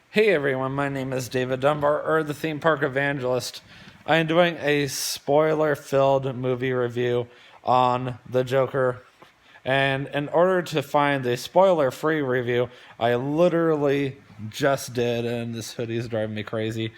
Hey everyone, my name is David Dunbar, or the Theme Park Evangelist. I am doing a spoiler filled movie review on The Joker. And in order to find the spoiler free review, I literally just did, and this hoodie is driving me crazy.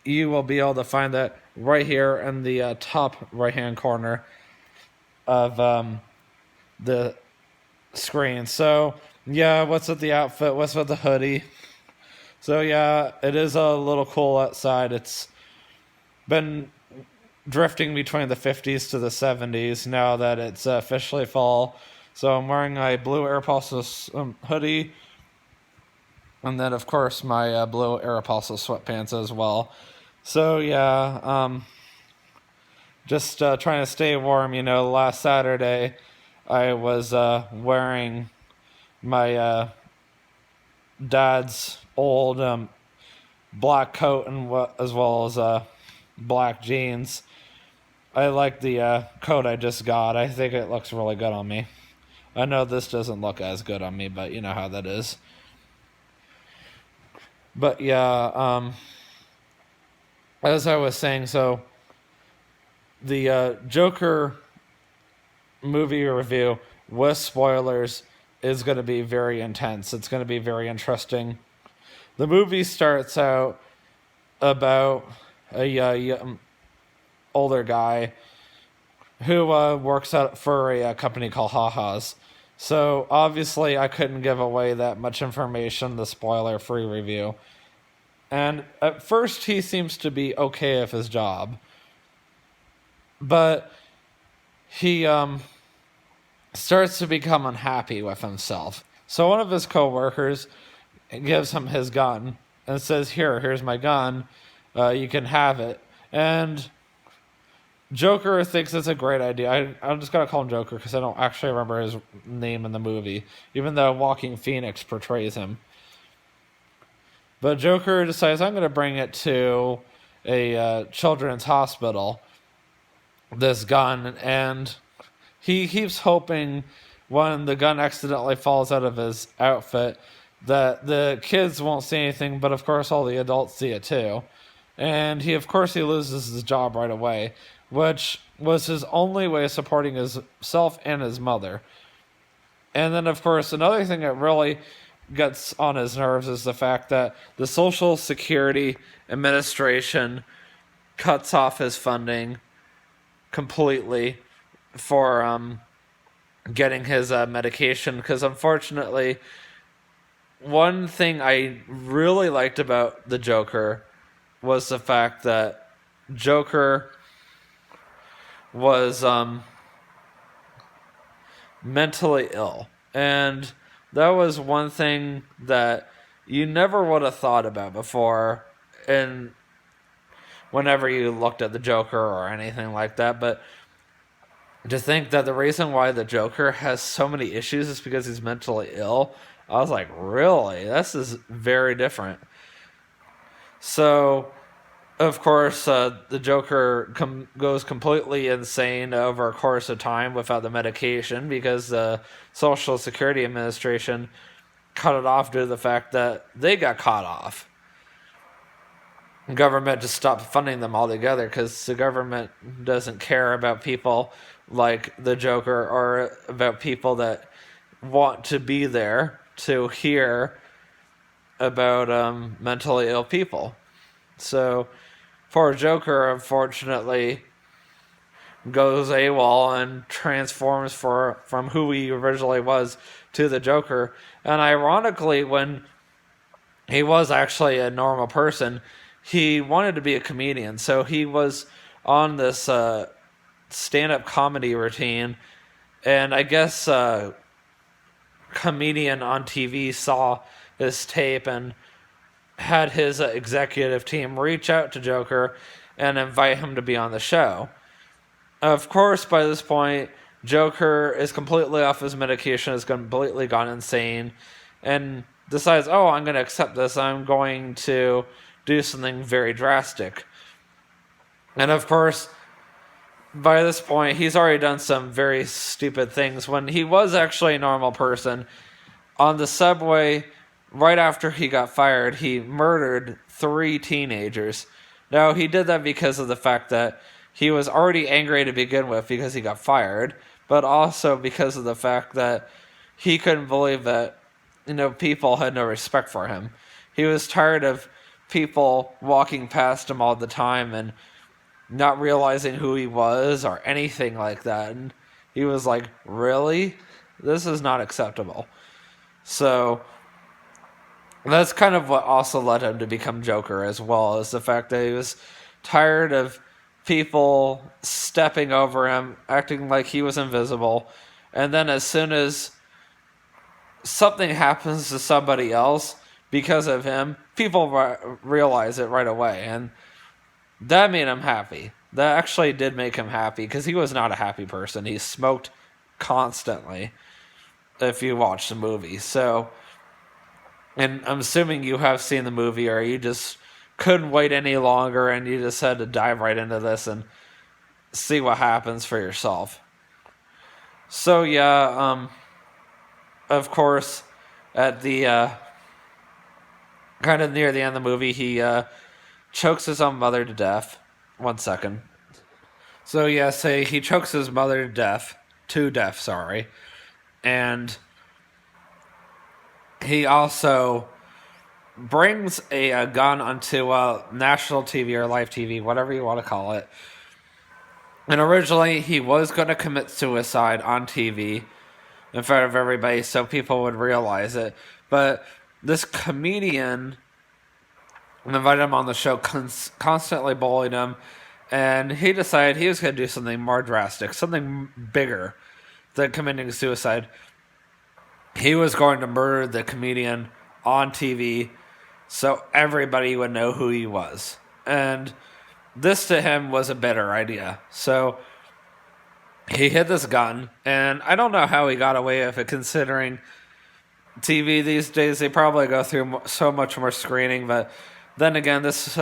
You will be able to find that right here in the top right hand corner of the screen. So, yeah, what's with the outfit? What's with the hoodie? So yeah, it is a little cool outside. It's been drifting between the 50s to the 70s now that it's officially fall. So I'm wearing a blue Aeropostale hoodie, and then of course my blue Aeropostale sweatpants as well. So yeah, just trying to stay warm. Last Saturday I was wearing my dad's old black coat and as well as black jeans. I like the coat I just got. I think it looks really good on me. I know this doesn't look as good on me, but you know how that is. But yeah, as I was saying, so the Joker movie review with spoilers is going to be very intense. It's going to be very interesting. The movie starts out about a older guy who works out for a company called Ha-Ha's. So obviously I couldn't give away that much information, the spoiler-free review. And at first he seems to be okay at his job. But he starts to become unhappy with himself. So one of his coworkers gives him his gun and says, here's my gun. You can have it. And Joker thinks it's a great idea. I'm just going to call him Joker because I don't actually remember his name in the movie, even though Joaquin Phoenix portrays him. But Joker decides, I'm going to bring it to a children's hospital, this gun, and he keeps hoping when the gun accidentally falls out of his outfit that the kids won't see anything, but of course all the adults see it too. And he loses his job right away, which was his only way of supporting himself and his mother. And then, of course, another thing that really gets on his nerves is the fact that the Social Security Administration cuts off his funding completely for getting his medication. Because unfortunately, one thing I really liked about the Joker was the fact that Joker was mentally ill. And that was one thing that you never would have thought about before and whenever you looked at the Joker or anything like that. But to think that the reason why the Joker has so many issues is because he's mentally ill, I was like, really? This is very different. So of course, the Joker goes completely insane over a course of time without the medication because the Social Security Administration cut it off due to the fact that they got caught off. The government just stopped funding them altogether because the government doesn't care about people like the Joker or about people that want to be there to hear about mentally ill people. So poor Joker, unfortunately, goes AWOL and transforms from who he originally was to the Joker. And ironically, when he was actually a normal person, he wanted to be a comedian. So he was on this stand-up comedy routine. And I guess a comedian on TV saw his tape and had his executive team reach out to Joker and invite him to be on the show. Of course, by this point, Joker is completely off his medication, has completely gone insane, and decides, I'm going to accept this. I'm going to do something very drastic. And of course, by this point, he's already done some very stupid things. When he was actually a normal person, on the subway, right after he got fired, he murdered 3 teenagers. Now, he did that because of the fact that he was already angry to begin with because he got fired, but also because of the fact that he couldn't believe that, people had no respect for him. He was tired of people walking past him all the time and not realizing who he was or anything like that. And he was like, really? This is not acceptable. So that's kind of what also led him to become Joker, as well as the fact that he was tired of people stepping over him, acting like he was invisible. And then as soon as something happens to somebody else because of him, people realize it right away. And that made him happy. That actually did make him happy, because he was not a happy person. He smoked constantly, if you watch the movie. So, and I'm assuming you have seen the movie, or you just couldn't wait any longer and you just had to dive right into this and see what happens for yourself. So yeah, of course, at the kind of near the end of the movie, he chokes his own mother to death. 1 second. So yeah, say he chokes his mother to death, sorry. And he also brings a gun onto national TV or live TV, whatever you want to call it. And originally he was going to commit suicide on TV in front of everybody so people would realize it. But this comedian invited him on the show, constantly bullied him, and he decided he was going to do something more drastic, something bigger than committing suicide. He was going to murder the comedian on TV so everybody would know who he was. And this to him was a better idea. So he hid this gun, and I don't know how he got away with it, considering TV these days, they probably go through so much more screening. But then again, this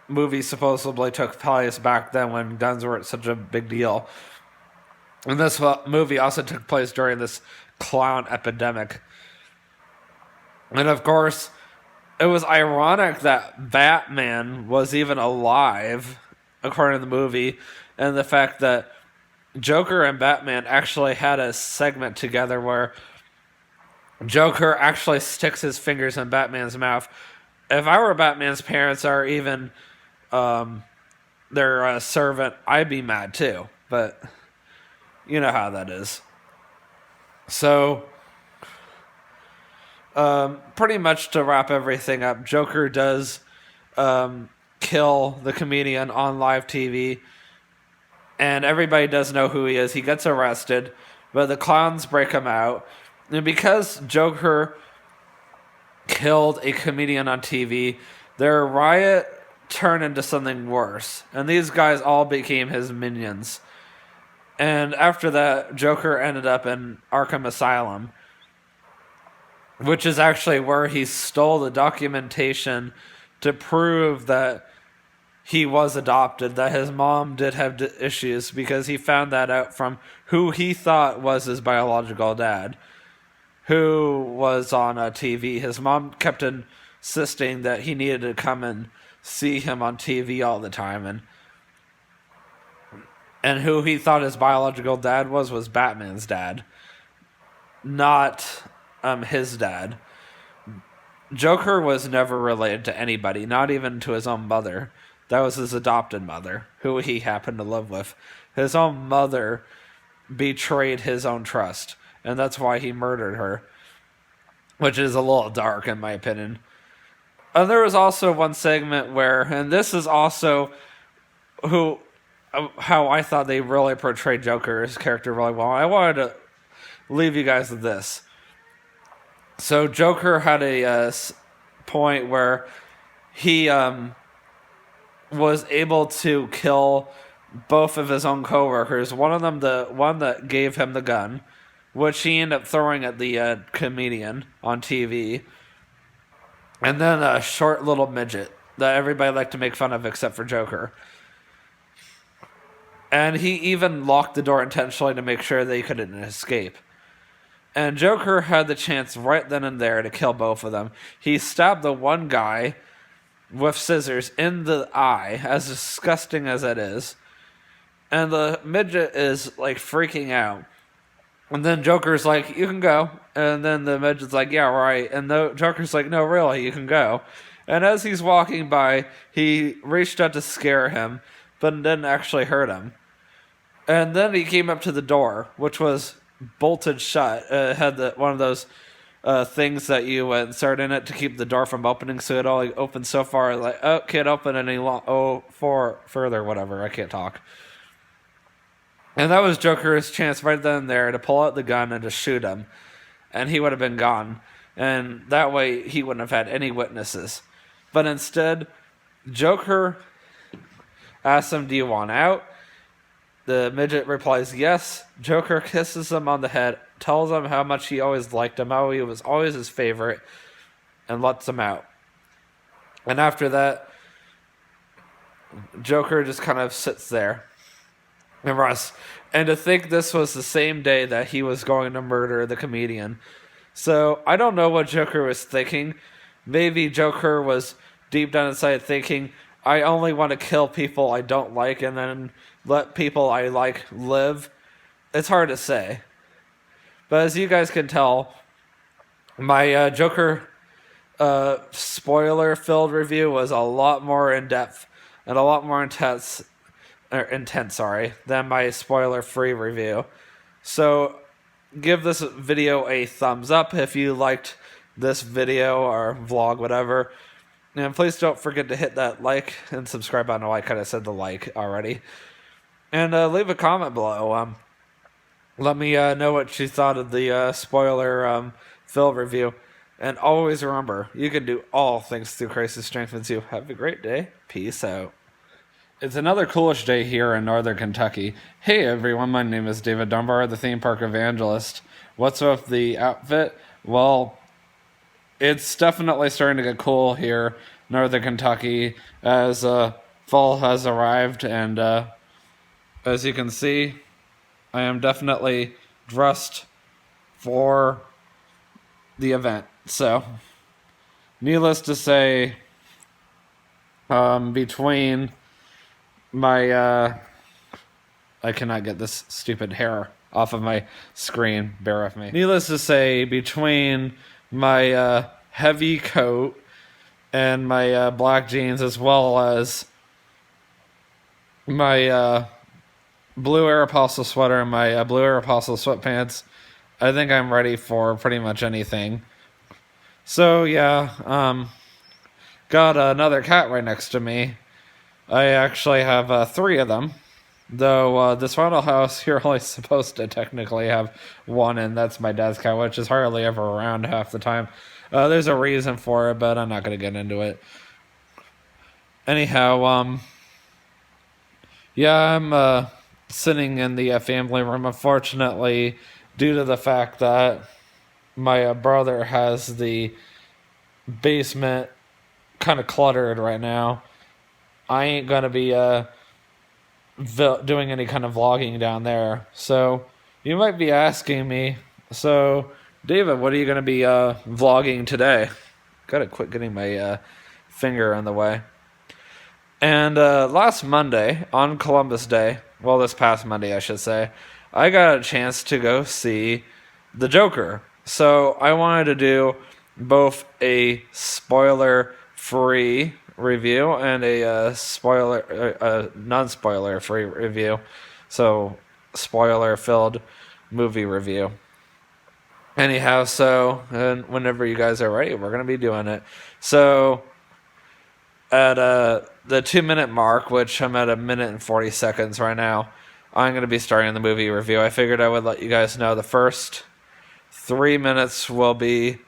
movie supposedly took place back then when guns weren't such a big deal. And this movie also took place during this clown epidemic. And of course, it was ironic that Batman was even alive, according to the movie, and the fact that Joker and Batman actually had a segment together where Joker actually sticks his fingers in Batman's mouth. If I were Batman's parents or even their servant, I'd be mad too. But you know how that is. So, pretty much to wrap everything up, Joker does kill the comedian on live TV, and everybody does know who he is. He gets arrested, but the clowns break him out. And because Joker killed a comedian on TV, their riot turned into something worse. And these guys all became his minions. And after that, Joker ended up in Arkham Asylum, which is actually where he stole the documentation to prove that he was adopted, that his mom did have issues, because he found that out from who he thought was his biological dad, who was on TV. His mom kept insisting that he needed to come and see him on TV all the time, and who he thought his biological dad was Batman's dad, not his dad. Joker was never related to anybody, not even to his own mother. That was his adopted mother, who he happened to live with. His own mother betrayed his own trust, and that's why he murdered her, which is a little dark in my opinion. And there was also one segment where, and this is also how I thought they really portrayed Joker's character really well. I wanted to leave you guys with this. So Joker had a point where he was able to kill both of his own coworkers. One of them, the one that gave him the gun, which he ended up throwing at the comedian on TV. And then a short little midget that everybody liked to make fun of except for Joker. And he even locked the door intentionally to make sure they couldn't escape. And Joker had the chance right then and there to kill both of them. He stabbed the one guy with scissors in the eye, as disgusting as that is. And the midget is like freaking out. And then Joker's like, "You can go." And then the midget's like, "Yeah, right." And the Joker's like, "No, really, you can go." And as he's walking by, he reached out to scare him, but didn't actually hurt him. And then he came up to the door, which was bolted shut. It had one of those things that you insert in it to keep the door from opening, so it only opened so far. Like, oh, can't open any further, whatever. I can't talk. And that was Joker's chance right then and there to pull out the gun and just shoot him, and he would have been gone. And that way, he wouldn't have had any witnesses. But instead, Joker asks him, "Do you want out?" The midget replies, "Yes." Joker kisses him on the head, tells him how much he always liked him, how he was always his favorite, and lets him out. And after that, Joker just kind of sits there and rests. And to think this was the same day that he was going to murder the comedian. So I don't know what Joker was thinking. Maybe Joker was deep down inside thinking, "I only want to kill people I don't like and then let people I like live." It's hard to say. But as you guys can tell, my Joker spoiler-filled review was a lot more in-depth and a lot more intense, than my spoiler-free review. So give this video a thumbs up if you liked this video or vlog, whatever. And please don't forget to hit that like and subscribe button. I kind of said the like already. And leave a comment below. Let me know what you thought of the spoiler filled review. And always remember, you can do all things through Christ who strengthens you. Have a great day. Peace out. It's another coolish day here in northern Kentucky. Hey everyone, my name is David Dunbar, the theme park evangelist. What's with the outfit? Well, it's definitely starting to get cool here in northern Kentucky as fall has arrived, and as you can see, I am definitely dressed for the event. So, needless to say, between my I cannot get this stupid hair off of my screen, bear with me. Needless to say, between my heavy coat and my black jeans, as well as my blue Aeropostale sweater and my blue Aeropostale sweatpants, I think I'm ready for pretty much anything. So yeah, got another cat right next to me. I actually have 3 of them, though this rental house, you're only supposed to technically have 1, and that's my dad's cat, which is hardly ever around half the time. There's a reason for it, but I'm not going to get into it. Anyhow, yeah, I'm sitting in the family room. Unfortunately, due to the fact that my brother has the basement kind of cluttered right now, I ain't gonna be doing any kind of vlogging down there. So you might be asking me, so David, what are you gonna be vlogging today? Gotta quit getting my finger in the way. And last Monday, on Columbus Day, well, this past Monday, I should say, I got a chance to go see the Joker. So I wanted to do both a spoiler-free review and a non-spoiler free review. So spoiler-filled movie review. Anyhow, so and whenever you guys are ready, we're gonna be doing it. So at the 2-minute mark, which I'm at 1minute and 40 seconds right now, I'm going to be starting the movie review. I figured I would let you guys know the first 3 minutes will be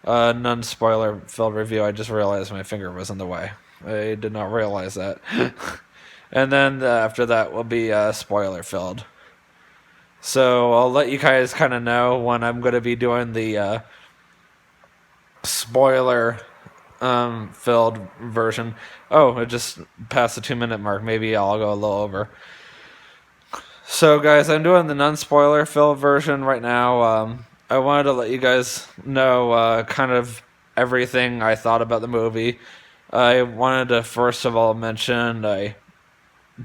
a non-spoiler filled review. I just realized my finger was in the way. I did not realize that. And then after that will be spoiler filled. So I'll let you guys kind of know when I'm going to be doing the spoiler filled version. Oh, it just passed the 2-minute mark. Maybe I'll go a little over. So guys, I'm doing the non-spoiler filled version right now. I wanted to let you guys know kind of everything I thought about the movie. I wanted to first of all mention I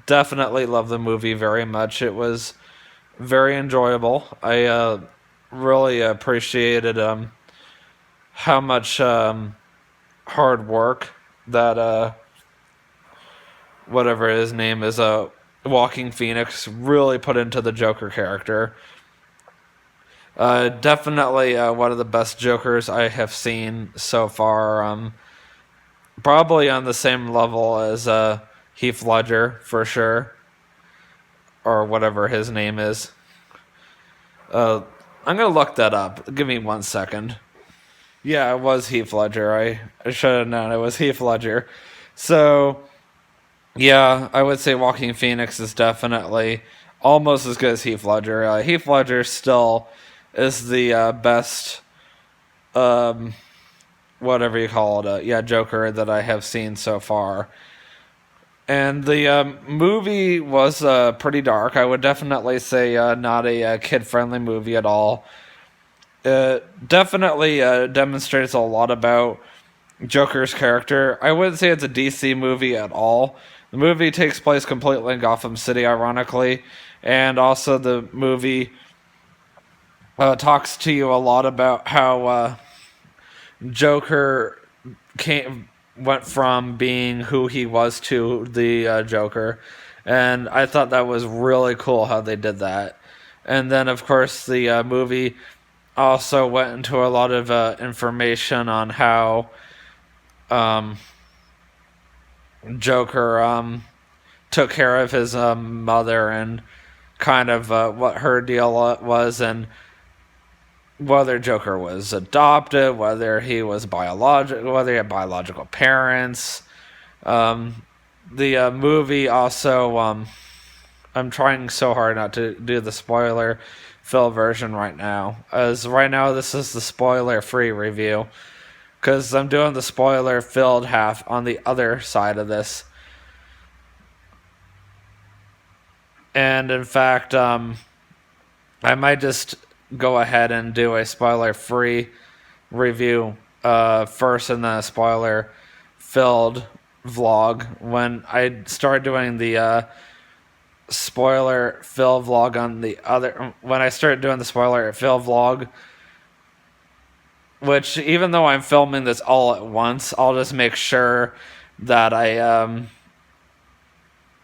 definitely love the movie very much. It was very enjoyable. I really appreciated how much hard work that whatever his name is, Walking Phoenix, really put into the Joker character. Definitely one of the best Jokers I have seen so far. Probably on the same level as Heath Ledger, for sure. Or whatever his name is. I'm going to look that up. Give me 1 second. Yeah, it was Heath Ledger. I should have known it was Heath Ledger. So, yeah, I would say Walking Phoenix is definitely almost as good as Heath Ledger. Heath Ledger still is the best, whatever you call it, Joker that I have seen so far. And the movie was pretty dark. I would definitely say not a kid-friendly movie at all. It definitely demonstrates a lot about Joker's character. I wouldn't say it's a DC movie at all. The movie takes place completely in Gotham City, ironically, and also the movie talks to you a lot about how Joker went from being who he was to the Joker, and I thought that was really cool how they did that. And then, of course, the movie also went into a lot of information on how Joker took care of his mother and kind of what her deal was, and whether Joker was adopted, whether he was whether he had biological parents. The movie also, I'm trying so hard not to do the spoiler fill version right now, as right now this is the spoiler-free review, because I'm doing the spoiler-filled half on the other side of this. And in fact, I might just go ahead and do a spoiler-free review first, and then a spoiler-filled vlog when I start doing the spoiler fill vlog on the other. When I start doing the spoiler fill vlog, which even though I'm filming this all at once, I'll just make sure that I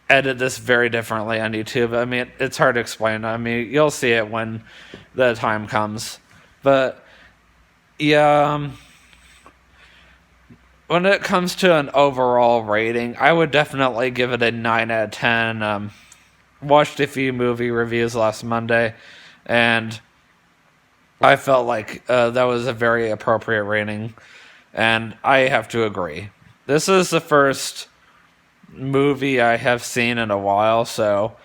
edit this very differently on YouTube. I mean, it's hard to explain. I mean, you'll see it when the time comes. But yeah, when it comes to an overall rating, I would definitely give it a 9 out of 10. Watched a few movie reviews last Monday, and I felt like that was a very appropriate rating, and I have to agree. This is the first movie I have seen in a while, so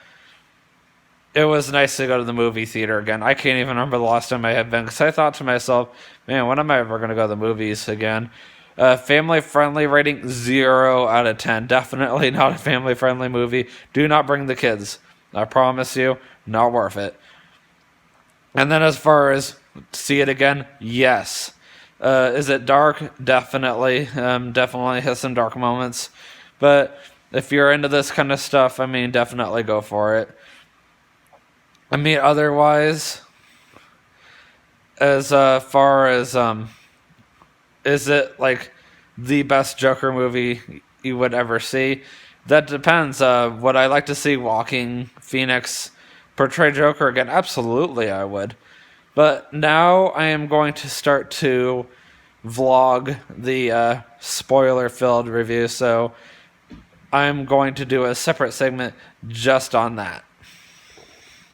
it was nice to go to the movie theater again. I can't even remember the last time I had been, because I thought to myself, man, when am I ever going to go to the movies again? Family-friendly rating, 0 out of 10. Definitely not a family-friendly movie. Do not bring the kids. I promise you, not worth it. And then as far as see it again, yes. Is it dark? Definitely. Definitely has some dark moments. But if you're into this kind of stuff, I mean, definitely go for it. I mean, otherwise, as far as is it like the best Joker movie you would ever see? That depends. Would I like to see Walking Phoenix portray Joker again? Absolutely, I would. But now I am going to start to vlog the spoiler-filled review, so I'm going to do a separate segment just on that.